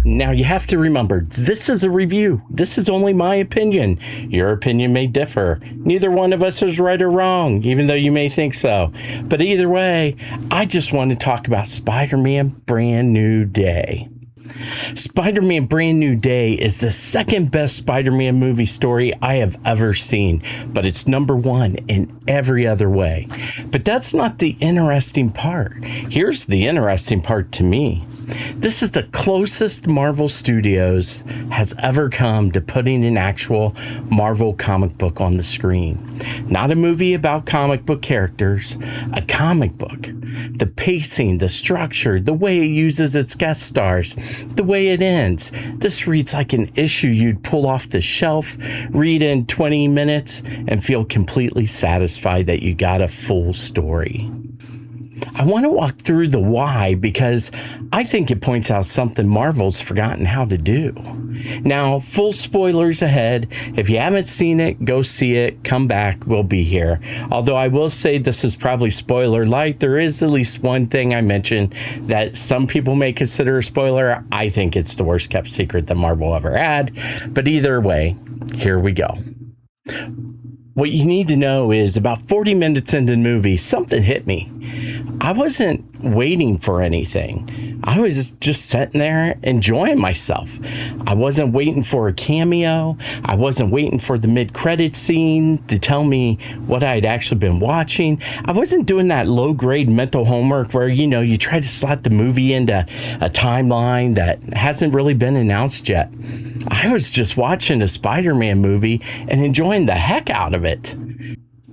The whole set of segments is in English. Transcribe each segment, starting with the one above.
Now, you have to remember, this is a review. This is only my opinion. Your opinion may differ. Neither one of us is right or wrong, even though you may think so. But either way, I just want to talk about Spider-Man Brand New Day. Spider-Man Brand New Day is the second best Spider-Man movie story I have ever seen, but it's number one in every other way. But that's not the interesting part. Here's the interesting part to me. This is the closest Marvel Studios has ever come to putting an actual Marvel comic book on the screen. Not a movie about comic book characters, a comic book. The pacing, the structure, the way it uses its guest stars, the way it ends. This reads like an issue you'd pull off the shelf, read in 20 minutes, and feel completely satisfied that you got a full story. I want to walk through the why because I think it points out something Marvel's forgotten how to do. Now, full spoilers ahead. If you haven't seen it, go see it. Come back. We'll be here. Although I will say this is probably spoiler light. There is at least one thing I mentioned that some people may consider a spoiler. I think it's the worst kept secret that Marvel ever had. But either way, here we go. What you need to know is about 40 minutes into the movie, something hit me. I wasn't waiting for anything. I was just sitting there enjoying myself. I wasn't waiting for a cameo. I wasn't waiting for the mid-credit scene to tell me what I had actually been watching. I wasn't doing that low-grade mental homework where, you try to slot the movie into a timeline that hasn't really been announced yet. I was just watching a Spider-Man movie and enjoying the heck out of it.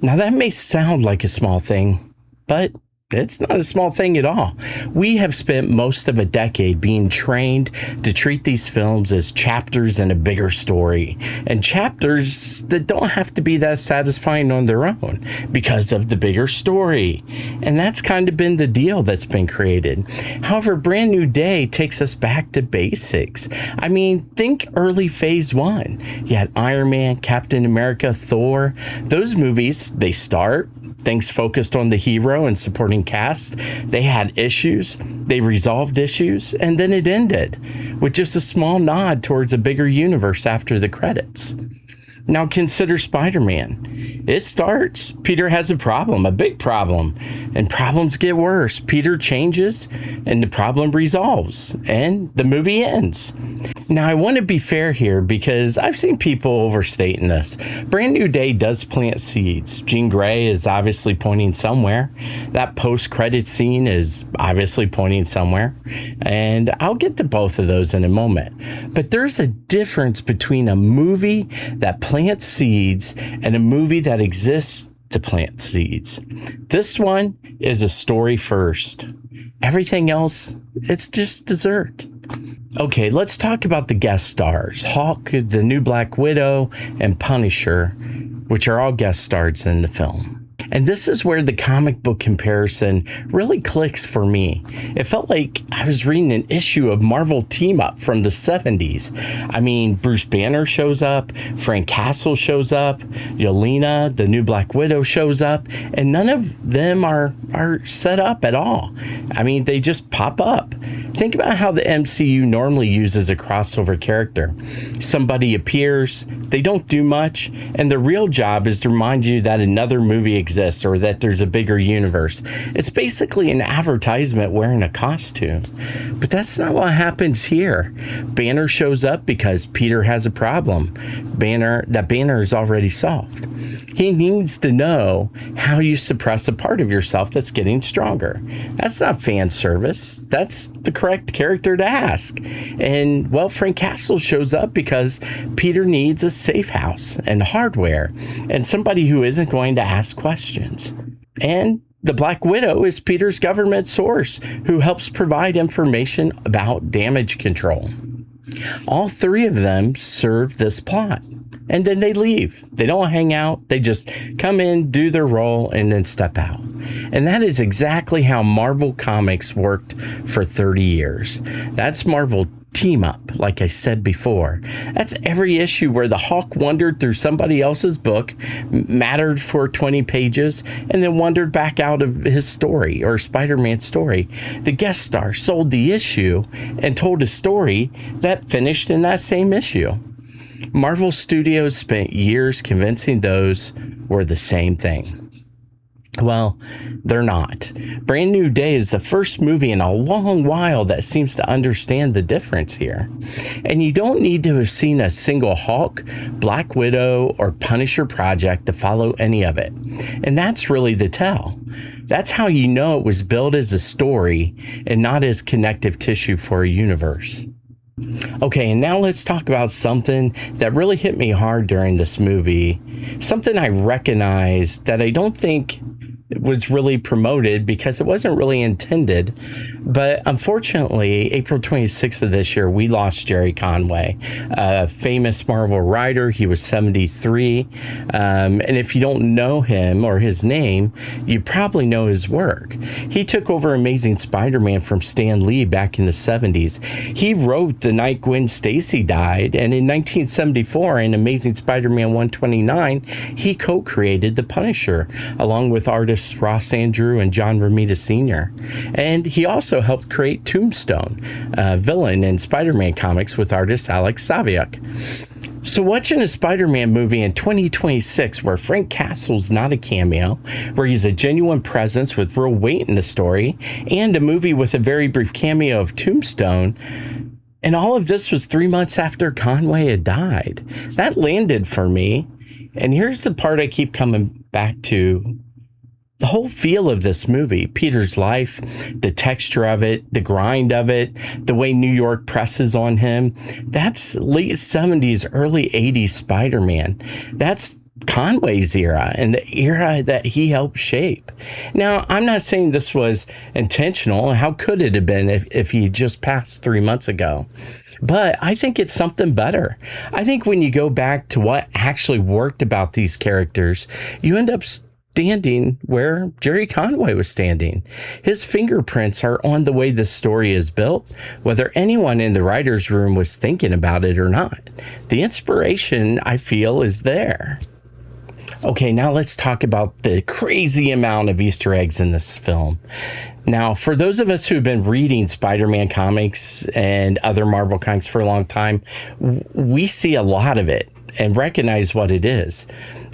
Now, that may sound like a small thing, but it's not a small thing at all. We have spent most of a decade being trained to treat these films as chapters in a bigger story, and chapters that don't have to be that satisfying on their own because of the bigger story. And that's kind of been the deal that's been created. However, Brand New Day takes us back to basics. I mean, think early phase one. You had Iron Man, Captain America, Thor. Those movies, they start. Things focused on the hero and supporting cast. They had issues, they resolved issues, and then it ended with just a small nod towards a bigger universe after the credits. Now consider Spider-Man. It starts, Peter has a problem, a big problem, and problems get worse. Peter changes, and the problem resolves, and the movie ends. Now, I want to be fair here because I've seen people overstating this. Brand New Day does plant seeds. Jean Grey is obviously pointing somewhere. That post-credit scene is obviously pointing somewhere. And I'll get to both of those in a moment. But there's a difference between a movie that plants seeds and a movie that exists to plant seeds. This one is a story first. Everything else, it's just dessert. Okay, let's talk about the guest stars. Hawk, the new Black Widow, and Punisher, which are all guest stars in the film. And this is where the comic book comparison really clicks for me. It felt like I was reading an issue of Marvel Team Up from the 70s. I mean, Bruce Banner shows up, Frank Castle shows up, Yelena, the new Black Widow, shows up, and none of them are set up at all. I mean, they just pop up. Think about how the MCU normally uses a crossover character. Somebody appears, they don't do much, and their real job is to remind you that another movie exists or that there's a bigger universe. It's basically an advertisement wearing a costume. But that's not what happens here. Banner shows up because Peter has a problem. Banner is already solved. He needs to know how you suppress a part of yourself that's getting stronger. That's not fan service. That's the correct character to ask. And, well, Frank Castle shows up because Peter needs a safe house and hardware and somebody who isn't going to ask questions. And the Black Widow is Peter's government source who helps provide information about damage control. All three of them serve this plot. And then they leave. They don't hang out. They just come in, do their role, and then step out. And that is exactly how Marvel Comics worked for 30 years. That's Marvel team up, like I said before. That's every issue where the Hawk wandered through somebody else's book, mattered for 20 pages, and then wandered back out of his story or Spider-Man's story. The guest star sold the issue and told a story that finished in that same issue. Marvel Studios spent years convincing those were the same thing. Well, they're not. Brand New Day is the first movie in a long while that seems to understand the difference here. And you don't need to have seen a single Hulk, Black Widow, or Punisher project to follow any of it. And that's really the tell. That's how you know it was built as a story and not as connective tissue for a universe. Okay, and now let's talk about something that really hit me hard during this movie. Something I recognized that I don't think was really promoted because it wasn't really intended. But unfortunately, April 26th of this year, we lost Gerry Conway, a famous Marvel writer. He was 73. And if you don't know him or his name, you probably know his work. He took over Amazing Spider-Man from Stan Lee back in the 70s. He wrote the night Gwen Stacy died. And in 1974, in Amazing Spider-Man 129, he co-created The Punisher, along with artists Ross Andru and John Romita Sr. And he also helped create Tombstone, a villain in Spider-Man comics with artist Alex Saviuk. So watching a Spider-Man movie in 2026 where Frank Castle's not a cameo, where he's a genuine presence with real weight in the story, and a movie with a very brief cameo of Tombstone, and all of this was 3 months after Conway had died, that landed for me. And here's the part I keep coming back to. The whole feel of this movie, Peter's life, the texture of it, the grind of it, the way New York presses on him, that's late 70s, early 80s Spider-Man. That's Conway's era and the era that he helped shape. Now, I'm not saying this was intentional. How could it have been if he just passed 3 months ago? But I think it's something better. I think when you go back to what actually worked about these characters, you end up standing where Gerry Conway was standing. His fingerprints are on the way this story is built, whether anyone in the writer's room was thinking about it or not. The inspiration, I feel, is there. Okay, now let's talk about the crazy amount of Easter eggs in this film. Now, for those of us who've been reading Spider-Man comics and other Marvel comics for a long time, we see a lot of it and recognize what it is.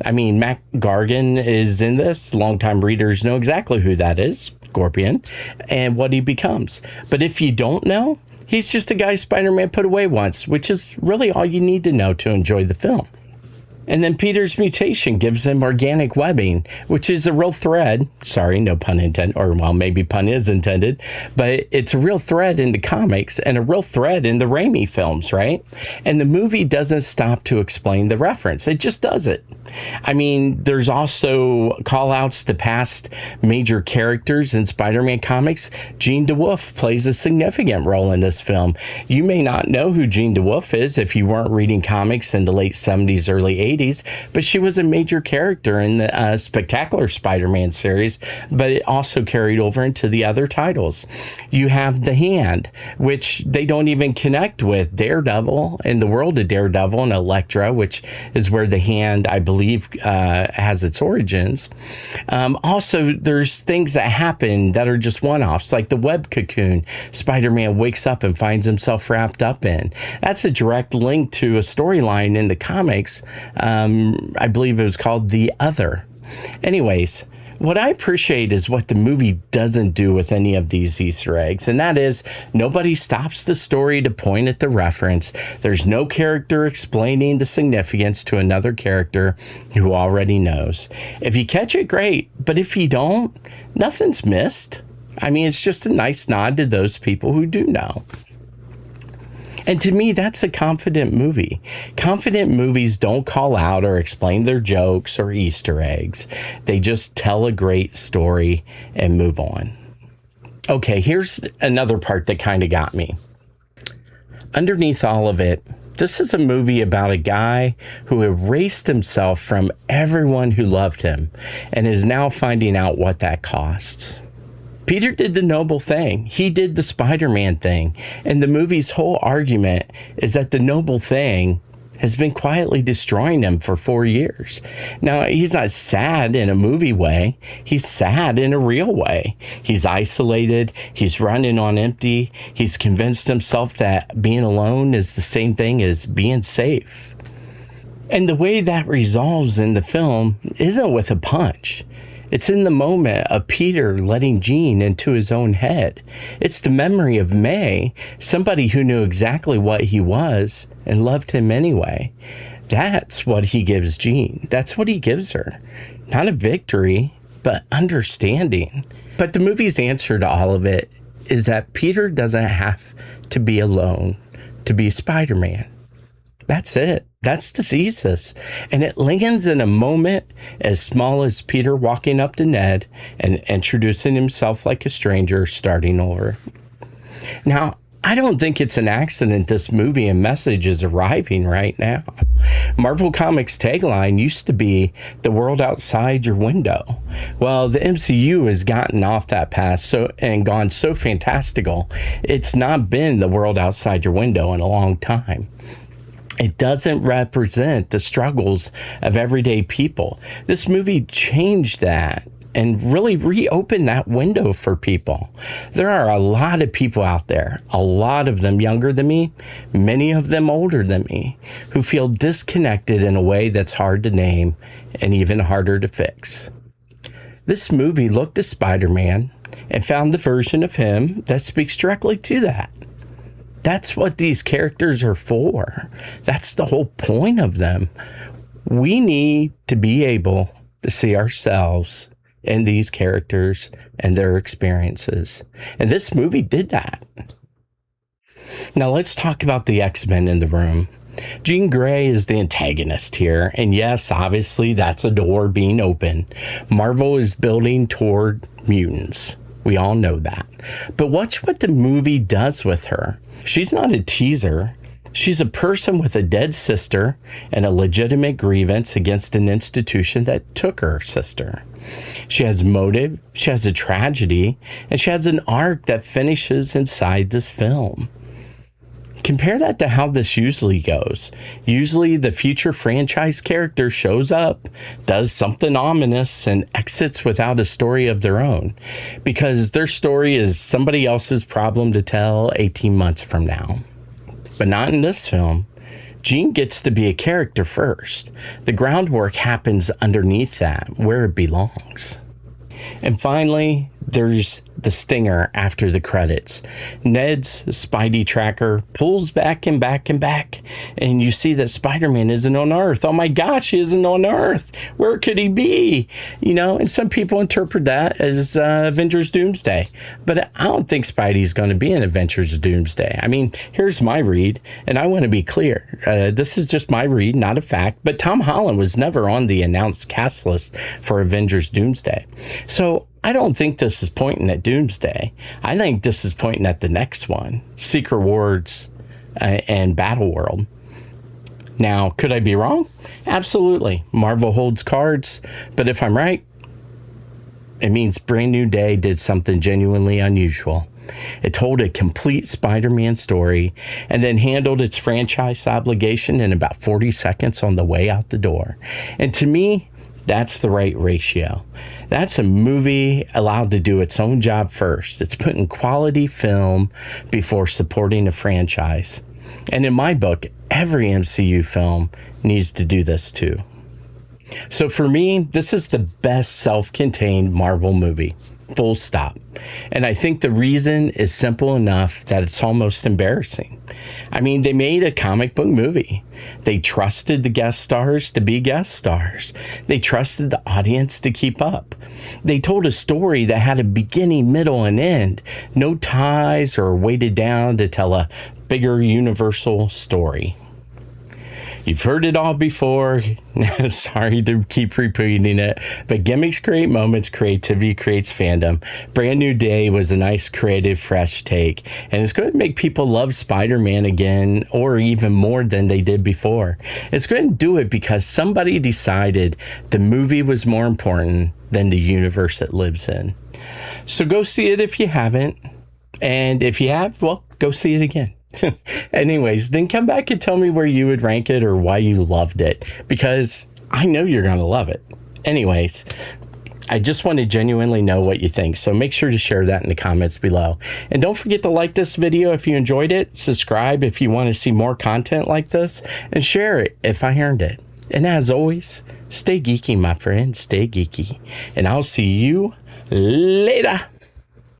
I mean, Mac Gargan is in this. Longtime readers know exactly who that is, Scorpion, and what he becomes. But if you don't know, he's just a guy Spider-Man put away once, which is really all you need to know to enjoy the film. And then Peter's mutation gives him organic webbing, which is a real thread. Sorry, no pun intended, or well, maybe pun is intended, but it's a real thread in the comics and a real thread in the Raimi films, right? And the movie doesn't stop to explain the reference. It just does it. I mean, there's also call outs to past major characters in Spider-Man comics. Jean DeWolf plays a significant role in this film. You may not know who Jean DeWolf is if you weren't reading comics in the late 70s, early 80s, but she was a major character in the Spectacular Spider-Man series, but it also carried over into the other titles. You have The Hand, which they don't even connect with Daredevil in the world of Daredevil and Elektra, which is where The Hand, I believe, has its origins. Also, there's things that happen that are just one-offs, like the web cocoon Spider-Man wakes up and finds himself wrapped up in. That's a direct link to a storyline in the comics. I believe it was called The Other. Anyways, what I appreciate is what the movie doesn't do with any of these Easter eggs, and that is nobody stops the story to point at the reference. There's no character explaining the significance to another character who already knows. If you catch it, great, but if you don't, nothing's missed. I mean, it's just a nice nod to those people who do know. And to me, that's a confident movie. Confident movies don't call out or explain their jokes or Easter eggs. They just tell a great story and move on. Okay, here's another part that kind of got me. Underneath all of it, this is a movie about a guy who erased himself from everyone who loved him and is now finding out what that costs. Peter did the noble thing. He did the Spider-Man thing. And the movie's whole argument is that the noble thing has been quietly destroying him for 4 years. Now, he's not sad in a movie way. He's sad in a real way. He's isolated. He's running on empty. He's convinced himself that being alone is the same thing as being safe. And the way that resolves in the film isn't with a punch. It's in the moment of Peter letting Jean into his own head. It's the memory of May, somebody who knew exactly what he was and loved him anyway. That's what he gives Jean. That's what he gives her. Not a victory, but understanding. But the movie's answer to all of it is that Peter doesn't have to be alone to be Spider-Man. That's it. That's the thesis. And it lands in a moment as small as Peter walking up to Ned and introducing himself like a stranger, starting over. Now, I don't think it's an accident this movie and message is arriving right now. Marvel Comics' tagline used to be the world outside your window. Well, the MCU has gotten off that path and gone so fantastical. It's not been the world outside your window in a long time. It doesn't represent the struggles of everyday people. This movie changed that and really reopened that window for people. There are a lot of people out there, a lot of them younger than me, many of them older than me, who feel disconnected in a way that's hard to name and even harder to fix. This movie looked to Spider-Man and found the version of him that speaks directly to that. That's what these characters are for. That's the whole point of them. We need to be able to see ourselves in these characters and their experiences. And this movie did that. Now let's talk about the X-Men in the room. Jean Grey is the antagonist here. And yes, obviously that's a door being opened. Marvel is building toward mutants. We all know that. But watch what the movie does with her. She's not a teaser. She's a person with a dead sister and a legitimate grievance against an institution that took her sister. She has motive, she has a tragedy, and she has an arc that finishes inside this film. Compare that to how this usually goes. Usually the future franchise character shows up, does something ominous, and exits without a story of their own, because their story is somebody else's problem to tell 18 months from now. But not in this film. Jean gets to be a character first. The groundwork happens underneath that, where it belongs. And finally, there's the stinger after the credits. Ned's Spidey tracker pulls back and back and back, and you see that Spider-Man isn't on Earth. Oh my gosh, he isn't on Earth. Where could he be? You know, and some people interpret that as Avengers Doomsday. But I don't think Spidey's going to be in Avengers Doomsday. I mean, here's my read, and I want to be clear. This is just my read, not a fact. But Tom Holland was never on the announced cast list for Avengers Doomsday. So I don't think this is pointing at Doomsday. I think this is pointing at the next one, Secret Wars and Battle World. Now, could I be wrong? Absolutely. Marvel holds cards. But if I'm right, it means Brand New Day did something genuinely unusual. It told a complete Spider-Man story and then handled its franchise obligation in about 40 seconds on the way out the door. And to me, that's the right ratio. That's a movie allowed to do its own job first. It's putting quality film before supporting a franchise. And in my book, every MCU film needs to do this too. So for me, this is the best self-contained Marvel movie. Full stop. And I think the reason is simple enough that it's almost embarrassing. I mean, they made a comic book movie. They trusted the guest stars to be guest stars. They trusted the audience to keep up. They told a story that had a beginning, middle, and end. No ties or weighted down to tell a bigger universal story. You've heard it all before. Sorry to keep repeating it, but gimmicks create moments, creativity creates fandom. Brand New Day was a nice, creative, fresh take, and it's going to make people love Spider-Man again, or even more than they did before. It's going to do it because somebody decided the movie was more important than the universe it lives in. So go see it if you haven't. And if you have, well, go see it again. Anyways, then come back and tell me where you would rank it or why you loved it, because I know you're going to love it. Anyways, I just want to genuinely know what you think, so make sure to share that in the comments below. And don't forget to like this video if you enjoyed it, subscribe if you want to see more content like this, and share it if I earned it. And as always, stay geeky, my friend, stay geeky. And I'll see you later.